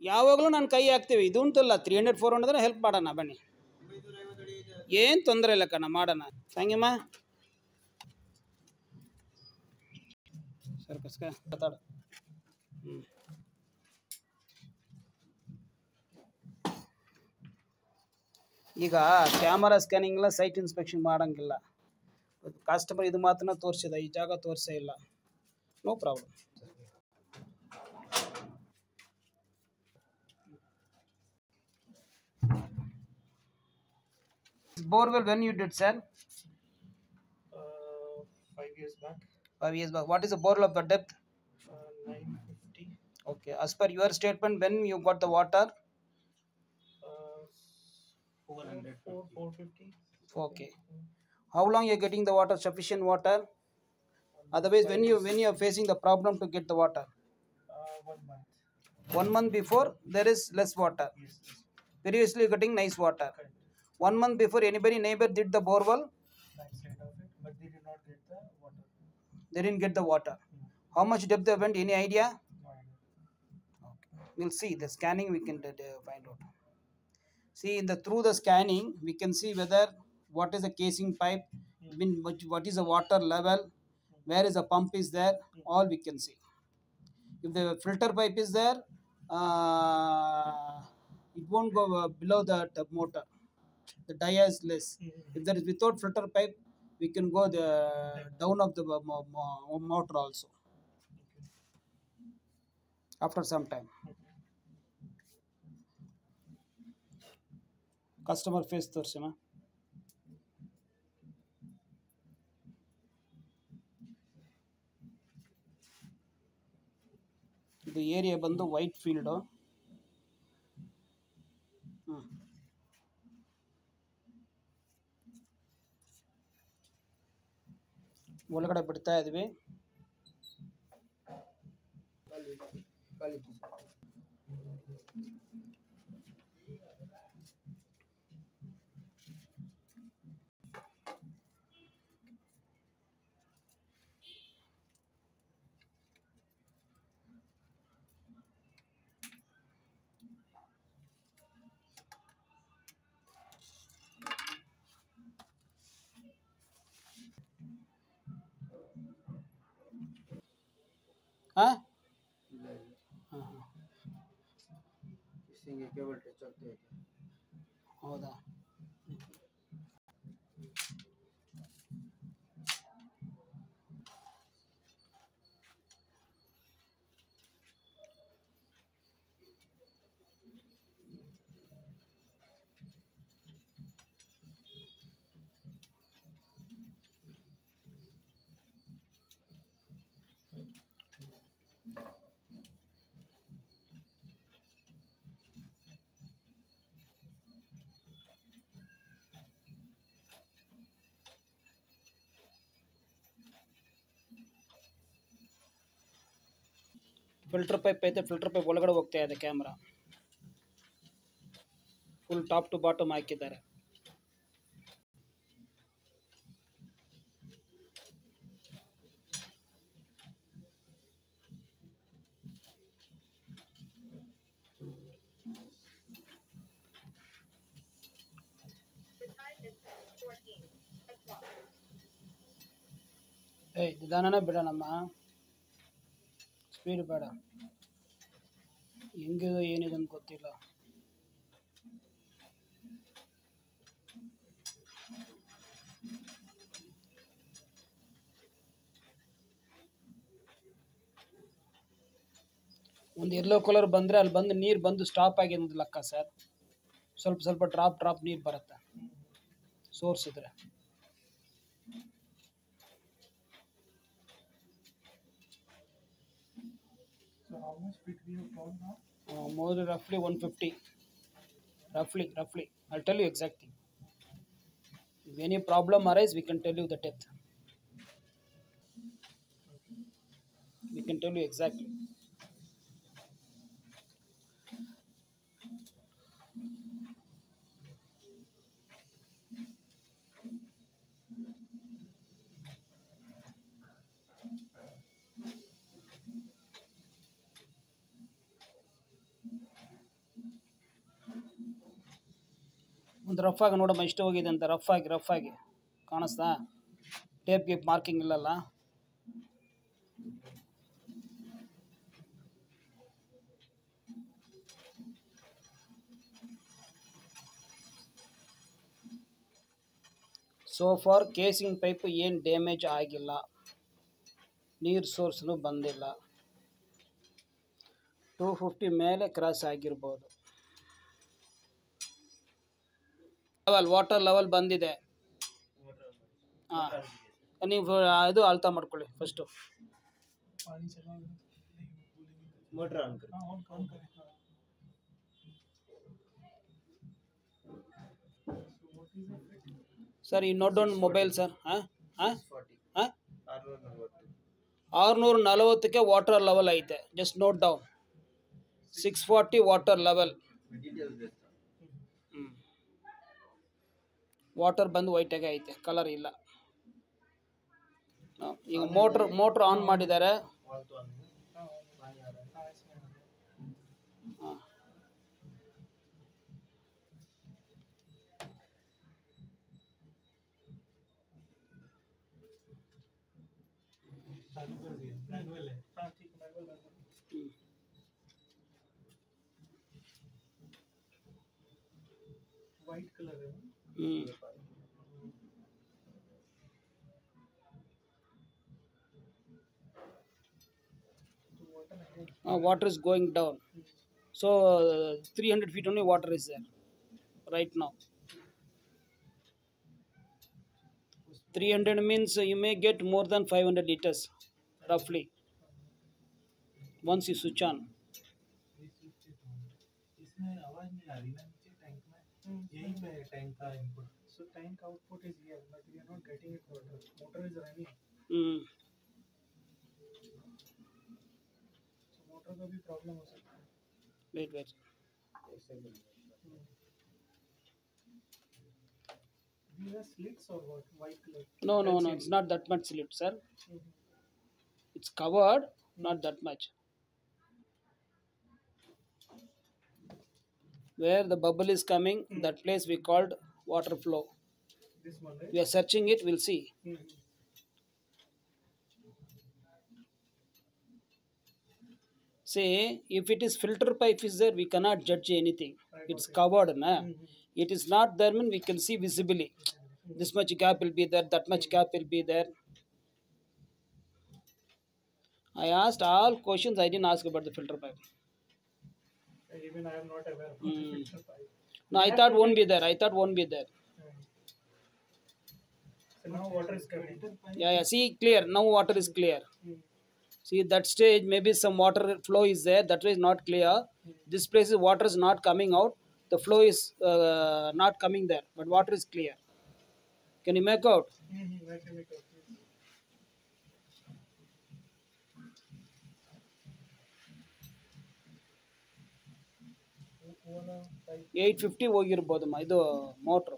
ಯಾವಾಗಲೂ ನಾನು ಕೈ ಹಾಕ್ತೀವಿ, ಇದು ಉಂಟಲ್ಲ 300 400 ಹೆಲ್ಪ್ ಮಾಡೋಣ ಬನ್ನಿ, ಏನು ತೊಂದರೆ ಇಲ್ಲ ಕಣ, ಮಾಡೋಣ. ಸಂಗಮ್ಮ ಸರ್ ಕಸ್ಕ ಮಾತಾಡು. ಈಗ ಕ್ಯಾಮರಾ ಸ್ಕ್ಯಾನಿಂಗ್ ಇಲ್ಲ, ಸೈಟ್ ಇನ್ಸ್ಪೆಕ್ಷನ್ ಮಾಡೋಂಗಿಲ್ಲ. ಕಸ್ಟಮರ್ ಇದು ಮಾತ್ರ ತೋರಿಸಿದ, ಈ ಜಾಗ ತೋರಿಸೇ ಇಲ್ಲ, no problem. Borewell when you did, sir? 5 years back. 5 years back. What is the borewell of the depth? 950. Okay. As per your statement, when you got the water? 450. Okay. How long you are getting the water? Sufficient water? Otherwise, when you are facing the problem to get the water? 1 month. 1 month before there is less water. Yes. Previously you getting nice water. Correct. 1 month before neighbor did the borewell, Back side of it, but they did not get the water. they didn't get the water. How much depth they went? Any idea? No idea. Okay. We'll see the scanning. We can find out. See through the scanning, we can see whether what is the casing pipe, what is the water level, where is the pump is there. All we can see. If the filter pipe is there, it won't go below the motor. The dia is less. If there is without filter pipe, we can go the down of the motor also. After some time. Customer face ತೋರಿಸಿಮ. ಇದು area ಬಂದು white field. ಒಳಗಡೆ ಬಿಡ್ತಾ ಇದ್ವಿ. हाँ ಹೌದಾ? Filter pipe ಐತೆ, filter pipe ಒಳಗಡೆ ಹೋಗ್ತಾ ಇದೆ camera. Full top to bottom ಹಾಕಿದ್ದಾರೆ. ನಿಧಾನನೇ ಬಿಡೋಣಮ್ಮ, ಸ್ಪೀಡ್ ಬೇಡ. ಹೆಂಗಿದು ಏನಿದೆ ಅಂತ ಗೊತ್ತಿಲ್ಲ. ಒಂದು ಯೆಲ್ಲೋ ಕಲರ್ ಬಂದರೆ ಅಲ್ಲಿ ಬಂದು ನೀರು ಬಂದು ಸ್ಟಾಪ್ ಆಗಿ ಒಂದು ಲೆಕ್ಕ ಸರ್. ಸ್ವಲ್ಪ ಸ್ವಲ್ಪ ಡ್ರಾಪ್ ನೀರು ಬರುತ್ತೆ ಸೋರ್ಸ್ ಇದ್ರೆ. So how much speed we have gone now? More roughly 150. Roughly. I'll tell you exactly. If any problem arises, we can tell you the depth. We can tell you exactly. ಒಂದು rough ಆಗಿ ನೋಡಮ್ಮ ಎಷ್ಟು ಹೋಗಿದೆ ಅಂತ. Rough ಆಗಿ ಕಾಣಿಸ್ತಾ? Tape ಗೀಪ್ marking ಇಲ್ಲಲ್ಲ. So for casing pipe ಏನು ಡ್ಯಾಮೇಜ್ ಆಗಿಲ್ಲ, ನೀರು ಸೋರ್ಸ್ನು ಬಂದಿಲ್ಲ. 250 ಮೇಲೆ ಕ್ರಾಸ್ ಆಗಿರ್ಬೋದು. ವಾಟರ್ ಲೆವೆಲ್ ಬಂದಿದೆ. ಹಾಂ, ನೀವು ಇದು ಅಳ್ತಾ ಮಾಡ್ಕೊಳ್ಳಿ ಫಸ್ಟು. पानी चला गया मोटर ऑन कर। हाँ ऑन करें हाँ so what is it sir ಈ ನೋಟ್ ಡೌನ್ ಮೊಬೈಲ್ ಸರ್. ಹಾಂ ಹಾಂ 40 ಹಾಂ 640 640ಕ್ಕೆ ವಾಟರ್ ಲೆವೆಲ್ ಐತೆ. Just note down 640 water level. Details देता ವಾಟರ್ ಬಂದು ವೈಟಾಗೆ ಐತೆ, ಕಲರ್ ಇಲ್ಲ. ಈಗ ಮೋಟ್ರ್ ಆನ್ ಮಾಡಿದ್ದಾರೆ. ऑल तो ऑन है। हाँ पानी आ रहा है। हाँ इसमें आ रहा है। ಹಾಂ, चालू कर दिया मैनुअल है हाँ ठीक है मैनुअल वाइट कलर है ना? तो वाटर है water is going down. So 300 feet only water is there right now. 300 means you may get more than 500 liters roughly once you switch on. इसमें आवाज नहीं आ रही ना नीचे टैंक में यही पे है टैंक का input so tank output is here but we are not getting it motor is running Mm. So motor का भी प्रॉब्लम हो सकता है Wait. these are slits or what white color No, it's not that much slit, sir. It's covered, not that much. Where the bubble is coming, that place we called water flow. this one right We are searching it, we'll see. See, if it is filter pipe is there, we cannot judge anything. It's covered, na? It is not there, mean we can see visibly. This much gap will be there, that much gap will be there. I asked all questions, I didn't ask about the filter pipe. even I am not aware of the filter pipe No, I thought won't be there. so now water is coming Yeah, see, clear. Now water is clear. See, that stage, maybe some water flow is there. That way is not clear. This place, water is not coming out. The flow is not coming there. But water is clear. Can you make out? I can make out वाला pipe 850 ಹೋಗಿರ್ಬೋದಮ್ಮ ಇದು motor.